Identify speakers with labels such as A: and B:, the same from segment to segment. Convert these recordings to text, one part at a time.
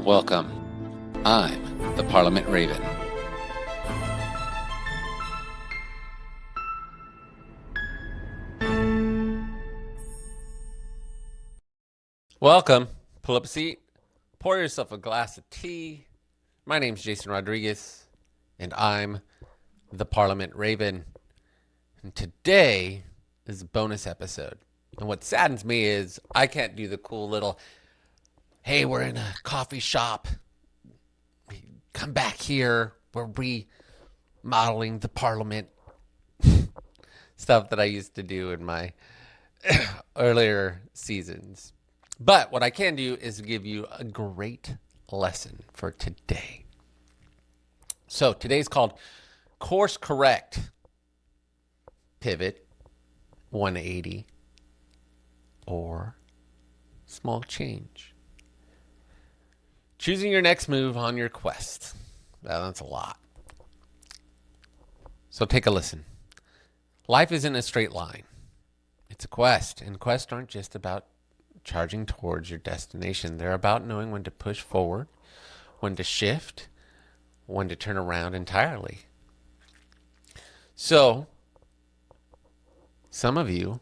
A: Welcome. I'm the Parliament Raven. Welcome. Pull up a seat. Pour yourself a glass of tea. My name's Jason Rodriguez, and I'm the Parliament Raven. And today is a bonus episode. And what saddens me is I can't do the cool little, hey, we're in a coffee shop. Come back here. We're remodeling the Parliament. Stuff that I used to do in my earlier seasons. But what I can do is give you a great lesson for today. So today's called Course Correct, Pivot, 180, or Small Change. Choosing your next move on your quest. Well, that's a lot. So take a listen. Life isn't a straight line. It's a quest, and quests aren't just about charging towards your destination. They're about knowing when to push forward, when to shift, when to turn around entirely. So, some of you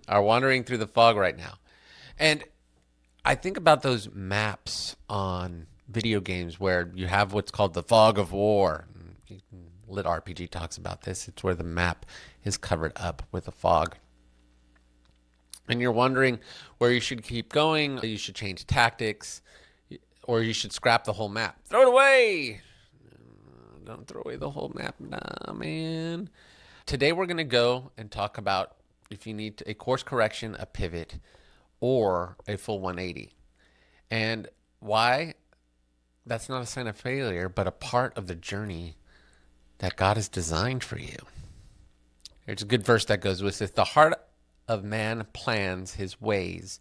A: are wandering through the fog right now. And I think about those maps on video games where you have what's called the fog of war. Lit RPG talks about this. It's where the map is covered up with a fog. And you're wondering where you should keep going, you should change tactics, or you should scrap the whole map. Throw it away! Don't throw away the whole map. Nah, man. Today we're going to go and talk about if you need a course correction, a pivot, or a full 180. And why that's not a sign of failure, but a part of the journey that God has designed for you. There's a good verse that goes with this. The heart of man plans his ways,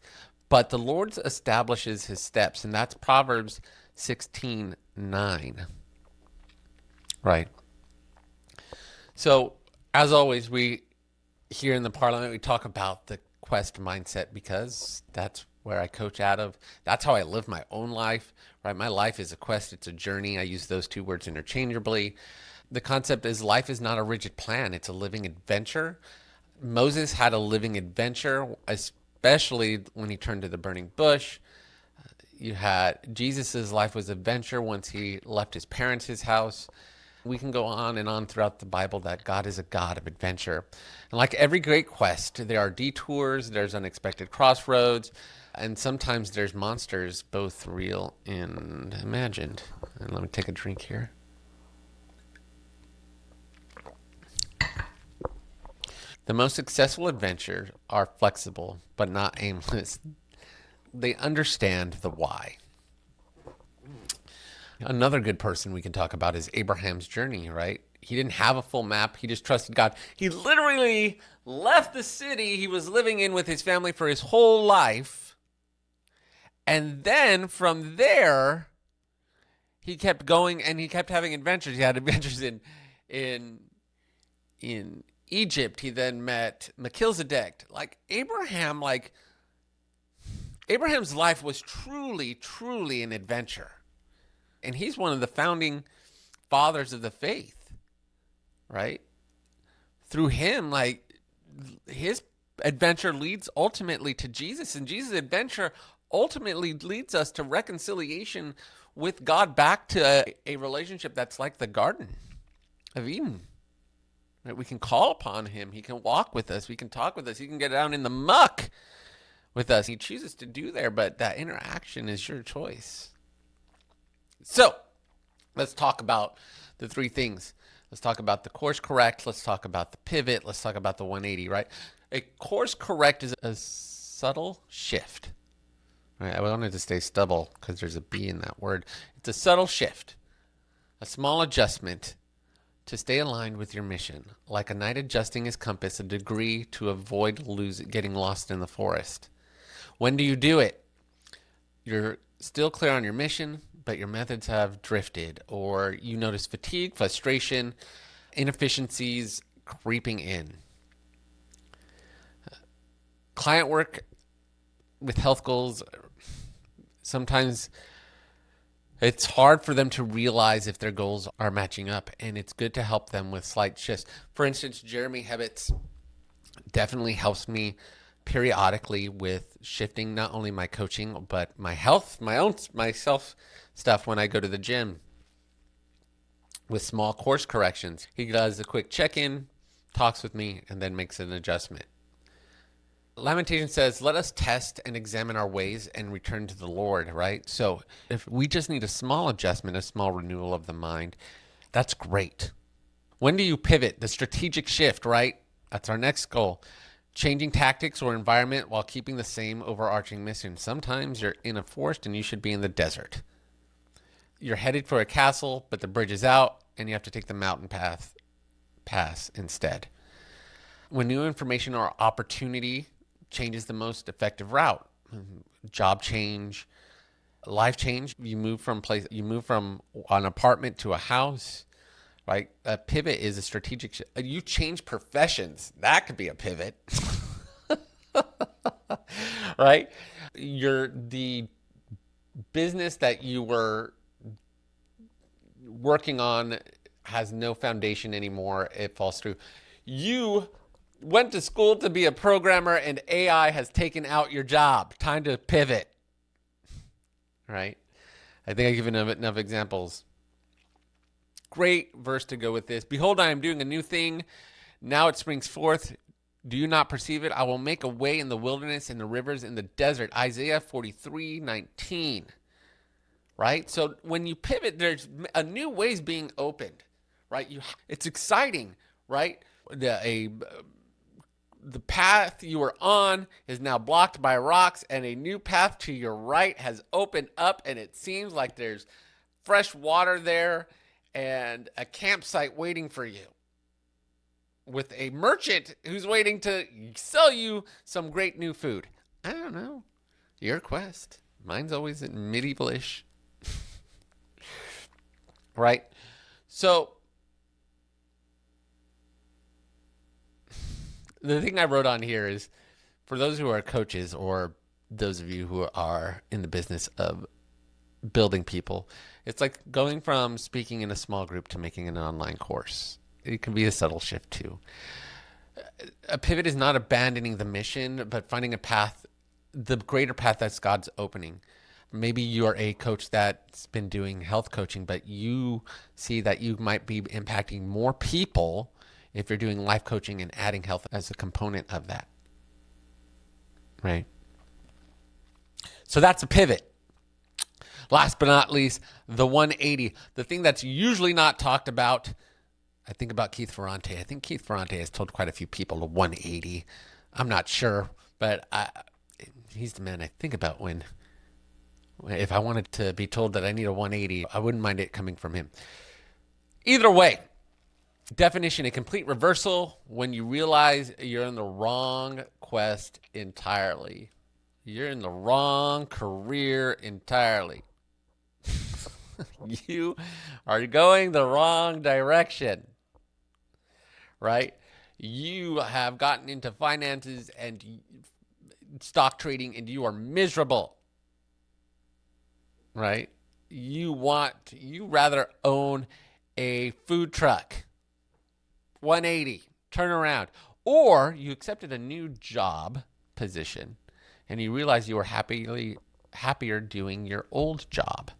A: but the Lord establishes his steps. And that's Proverbs 16:9. Right. So, as always, we here in the Parliament, we talk about the quest mindset because that's where I coach out of. That's how I live my own life, right? My life is a quest. It's a journey. I use those two words interchangeably. The concept is life is not a rigid plan. It's a living adventure. Moses had a living adventure, especially when he turned to the burning bush. You had Jesus's life was adventure once he left his parents' house. We can go on and on throughout the Bible that God is a God of adventure. And like every great quest, there are detours, there's unexpected crossroads, and sometimes there's monsters, both real and imagined. And let me take a drink here. The most successful adventures are flexible, but not aimless. They understand the why. Another good person we can talk about is Abraham's journey, right? He didn't have a full map. He just trusted God. He literally left the city he was living in with his family for his whole life. And then from there, he kept going and he kept having adventures. He had adventures in Egypt. He then met Melchizedek. Abraham's life was truly, truly an adventure. And he's one of the founding fathers of the faith, right? Through him, his adventure leads ultimately to Jesus. And Jesus' adventure ultimately leads us to reconciliation with God, back to a relationship that's like the Garden of Eden. Right? We can call upon him. He can walk with us. We can talk with us. He can get down in the muck with us. He chooses to do there, but that interaction is your choice. So let's talk about the three things. Let's talk about the course correct. Let's talk about the pivot. Let's talk about the 180, right? A course correct is a subtle shift. Right? I wanted to say stubble because there's a B in that word. It's a subtle shift, a small adjustment to stay aligned with your mission, like a knight adjusting his compass a degree to avoid getting lost in the forest. When do you do it? You're still clear on your mission, but your methods have drifted, or you notice fatigue, frustration, inefficiencies creeping in. Client work with health goals, sometimes It's hard for them to realize if their goals are matching up, and it's good to help them with slight shifts. For instance, Jeremy Hebbets definitely helps me periodically with shifting not only my coaching but my health, my self stuff when I go to the gym with small course corrections. He does a quick check-in, talks with me, and then makes an adjustment. Lamentation says, let us test and examine our ways and return to the Lord, right? So if we just need a small adjustment, a small renewal of the mind, that's great. When do you pivot? The strategic shift, right? That's our next goal. Changing tactics or environment while keeping the same overarching mission. Sometimes you're in a forest and you should be in the desert. You're headed for a castle, but the bridge is out and you have to take the mountain pass instead. When new information or opportunity changes the most effective route, job change, life change, you move from an apartment to a house, right? A pivot is a strategic you change professions. That could be a pivot. Right? The business that you were working on has no foundation anymore. It falls through. You went to school to be a programmer and AI has taken out your job. Time to pivot. Right? I think I give enough examples. Great verse to go with this. Behold, I am doing a new thing. Now it springs forth. Do you not perceive it? I will make a way in the wilderness and the rivers in the desert. Isaiah 43:19. Right? So when you pivot, there's a new ways being opened. Right? It's exciting. Right? The path you were on is now blocked by rocks, and a new path to your right has opened up, and it seems like there's fresh water there and a campsite waiting for you with a merchant who's waiting to sell you some great new food. I don't know. Your quest. Mine's always medieval-ish. Right? So the thing I wrote on here is for those who are coaches or those of you who are in the business of building people, it's like going from speaking in a small group to making an online course. It can be a subtle shift too. A pivot is not abandoning the mission, but finding a path, the greater path that's God's opening. Maybe you're a coach that's been doing health coaching, but you see that you might be impacting more people if you're doing life coaching and adding health as a component of that. Right? So that's a pivot. Last but not least, the 180. The thing that's usually not talked about, I think about Keith Ferrante. I think Keith Ferrante has told quite a few people the 180. I'm not sure, but he's the man I think about if I wanted to be told that I need a 180, I wouldn't mind it coming from him. Either way, definition, a complete reversal when you realize you're in the wrong quest entirely. You're in the wrong career entirely. You are going the wrong direction, right? You have gotten into finances and stock trading and you are miserable, right? You rather own a food truck. 180, turn around. Or you accepted a new job position and you realize you were happier doing your old job.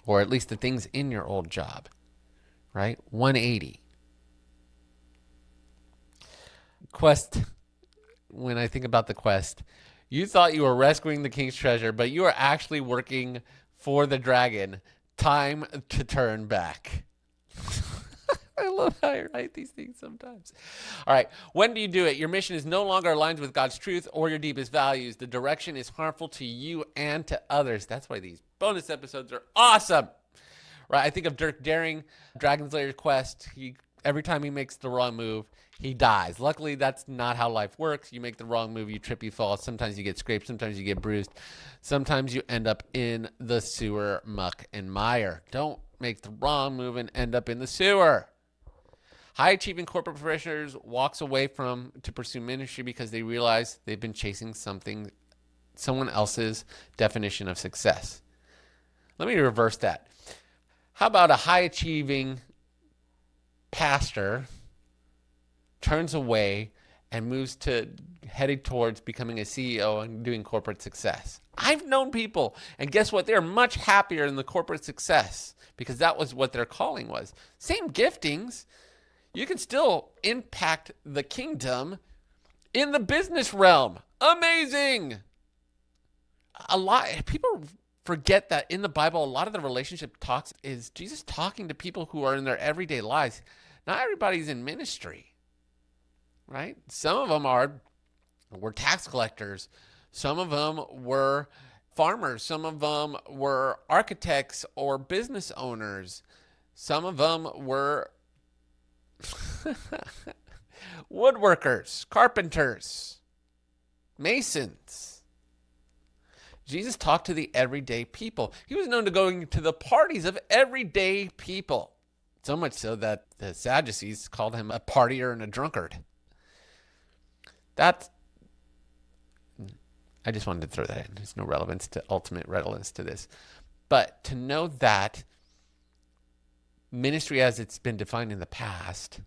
A: Or at least the things in your old job, right? 180. Quest, when I think about the quest, you thought you were rescuing the king's treasure, but you are actually working for the dragon. Time to turn back. I love how I write these things sometimes. All right. When do you do it? Your mission is no longer aligned with God's truth or your deepest values. The direction is harmful to you and to others. That's why these bonus episodes are awesome. Right? I think of Dirk Daring, Dragon Slayer's quest. Every time he makes the wrong move, he dies. Luckily, that's not how life works. You make the wrong move, you trip, you fall. Sometimes you get scraped. Sometimes you get bruised. Sometimes you end up in the sewer, muck, and mire. Don't make the wrong move and end up in the sewer. High-achieving corporate professionals walks away to pursue ministry because they realize they've been chasing someone else's definition of success. Let me reverse that. How about a high achieving pastor turns away and moves to heading towards becoming a CEO and doing corporate success? I've known people, and guess what? They're much happier in the corporate success because that was what their calling was. Same giftings. You can still impact the kingdom in the business realm. Amazing. A lot people forget that in the Bible, a lot of the relationship talks is Jesus talking to people who are in their everyday lives. Not everybody's in ministry, right? Some of them were tax collectors. Some of them were farmers. Some of them were architects or business owners. Some of them were woodworkers, carpenters, masons. Jesus talked to the everyday people. He was known to going to the parties of everyday people. So much so that the Sadducees called him a partier and a drunkard. I just wanted to throw that in. There's no ultimate relevance to this. But to know that ministry as it's been defined in the past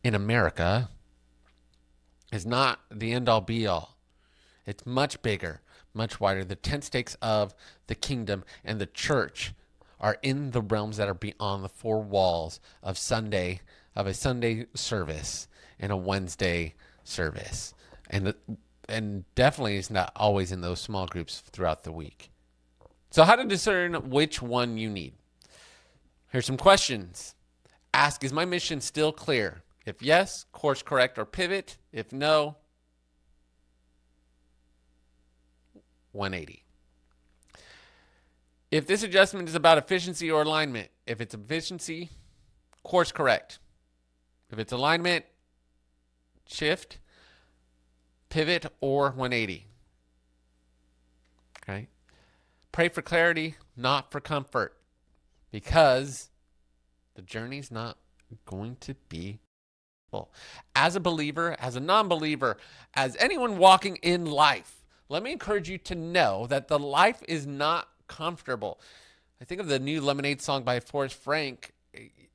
A: in America is not the end-all be-all. It's much bigger, much wider. The tent stakes of the kingdom and the church are in the realms that are beyond the four walls of a Sunday service and a Wednesday service. And definitely is not always in those small groups throughout the week. So how to discern which one you need? Here's some questions. Ask, is my mission still clear? If yes, course correct or pivot. If no, 180. If this adjustment is about efficiency or alignment, if it's efficiency, course correct. If it's alignment, shift, pivot, or 180. Okay. Pray for clarity, not for comfort, because the journey's not going to be full. As a believer, as a non-believer, as anyone walking in life, let me encourage you to know that the life is not comfortable. I think of the new Lemonade song by Forrest Frank,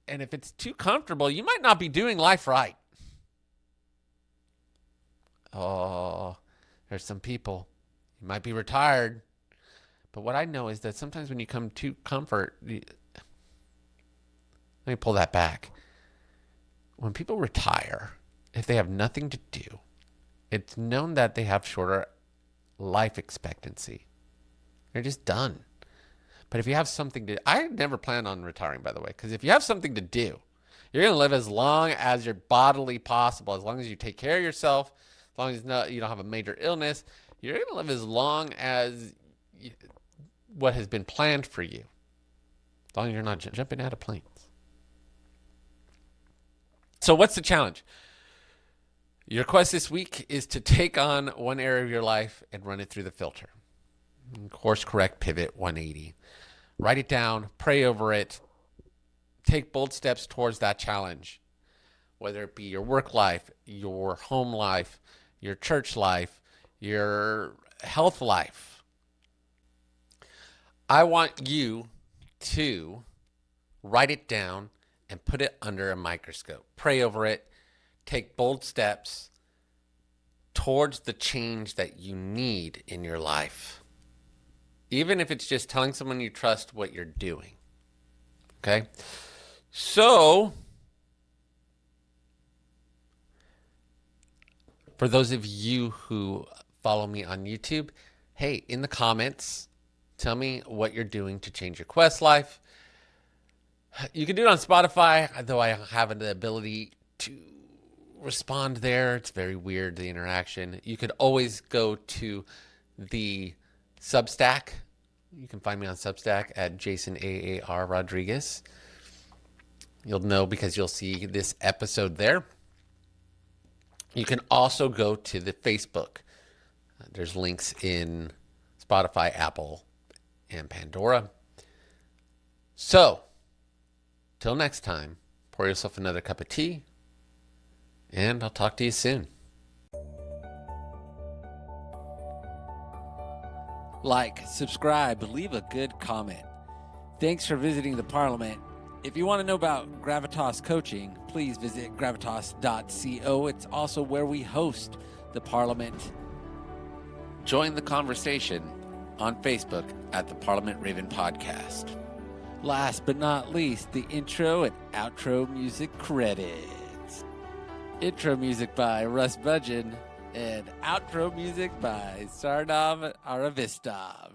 A: and if it's too comfortable, you might not be doing life right. Oh, there's some people. You might be retired, but what I know is that sometimes when you come to comfort, let me pull that back. When people retire, if they have nothing to do, it's known that they have shorter life expectancy. They're just done. But if you have something to, I never plan on retiring, by the way, because if you have something to do, you're going to live as long as you're bodily possible, as long as you take care of yourself, as long as you don't have a major illness. You're going to live as long as what has been planned for you, as long as you're not jumping out of planes. So what's the challenge? Your quest this week is to take on one area of your life and run it through the filter. Course correct, pivot, 180. Write it down, pray over it, take bold steps towards that challenge, whether it be your work life, your home life, your church life, your health life. I want you to write it down and put it under a microscope. Pray over it, take bold steps towards the change that you need in your life. Even if it's just telling someone you trust what you're doing. Okay? So, for those of you who follow me on YouTube, hey, in the comments, tell me what you're doing to change your quest life. You can do it on Spotify, though I have the ability to respond there. It's very weird, the interaction. You could always go to the Substack. You can find me on Substack at Jason AAR Rodriguez. You'll know because you'll see this episode there. You can also go to the Facebook. There's links in Spotify, Apple, and Pandora. So, till next time, pour yourself another cup of tea, and I'll talk to you soon.
B: Like, subscribe, leave a good comment. Thanks for visiting the Parliament. If you want to know about Gravitas coaching, please visit gravitas.co. It's also where we host the Parliament. Join the conversation on Facebook at the Parliament Raven Podcast. Last but not least, the intro and outro music credits. Intro music by Russ Budgeon and outro music by Sarnav Aravistov.